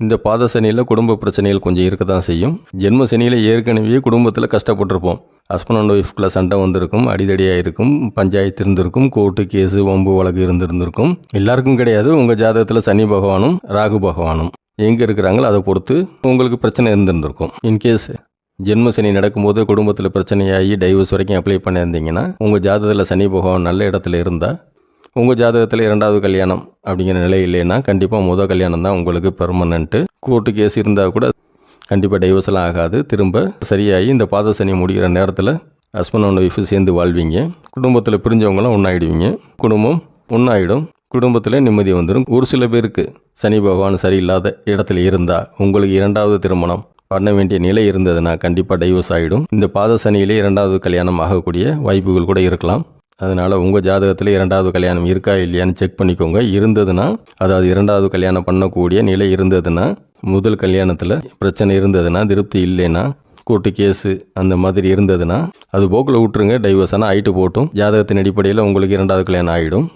இந்த பாத சனியில் குடும்ப பிரச்சனைகள் கொஞ்சம் இருக்க தான் செய்யும். ஜென்ம சனியில் ஏற்கனவே குடும்பத்தில் கஷ்டப்பட்டிருப்போம். ஹஸ்பண்ட் அண்ட் ஒய்ஃப்குள்ளே சண்டை வந்திருக்கும், அடிதடியாக இருக்கும், பஞ்சாயத்து இருந்திருக்கும், கோர்ட்டு கேஸு வம்பு வழக்கு இருந்திருக்கும். எல்லாருக்கும் கிடையாது. உங்கள் ஜாதகத்தில் சனி பகவானும் ராகு பகவானும் எங்கே இருக்கிறாங்களோ அதை பொறுத்து உங்களுக்கு பிரச்சனை இருந்திருக்கும். இன்கேஸ் ஜென்ம சனி நடக்கும்போது குடும்பத்தில் பிரச்சனையாகி டைவர்ஸ் வரைக்கும் அப்ளை பண்ணியிருந்தீங்கன்னா, உங்கள் ஜாதகத்தில் சனி பகவான் நல்ல இடத்துல இருந்தால், உங்கள் ஜாதகத்தில் 2வது கல்யாணம் அப்படிங்கிற நிலை இல்லைன்னா கண்டிப்பாக முதல் கல்யாணம் தான் உங்களுக்கு பெர்மனண்ட்டு. கோர்ட்டு கேஸ் இருந்தால் கூட கண்டிப்பாக டைவர்ஸ்லாம் ஆகாது. திரும்ப சரியாகி இந்த பாத சனி முடிகிற நேரத்தில் ஹஸ்பண்ட் அண்ட் ஒய்ஃபு சேர்ந்து வாழ்வீங்க. குடும்பத்தில் பிரிஞ்சவங்களாம் ஒன்றாயிடுவீங்க. குடும்பம் ஒன்றாயிடும். குடும்பத்தில் நிம்மதி வந்துடும். ஒரு சில பேருக்கு சனி பகவான் சரியில்லாத இடத்துல இருந்தால் உங்களுக்கு 2வது திருமணம் பண்ண வேண்டிய நிலை இருந்ததுன்னா கண்டிப்பாக டைவர்ஸ் ஆகிடும். இந்த பாத சனியிலே 2வது கல்யாணம் ஆகக்கூடிய வாய்ப்புகள் கூட இருக்கலாம். அதனால் உங்கள் ஜாதகத்தில் 2வது கல்யாணம் இருக்கா இல்லையான்னு செக் பண்ணிக்கோங்க. இருந்ததுன்னா, அதாவது 2வது கல்யாணம் பண்ணக்கூடிய நிலை இருந்ததுன்னா, முதல் கல்யாணத்தில் பிரச்சனை இருந்ததுன்னா, திருப்தி இல்லைன்னா, கோர்ட்டு கேஸு அந்த மாதிரி இருந்ததுன்னா அது போக்கில் விட்டுருங்க. டைவர்ஸ் ஆனால் ஆகிட்டு போட்டும். ஜாதகத்தின் அடிப்படையில் உங்களுக்கு 2வது கல்யாணம் ஆகிடும்.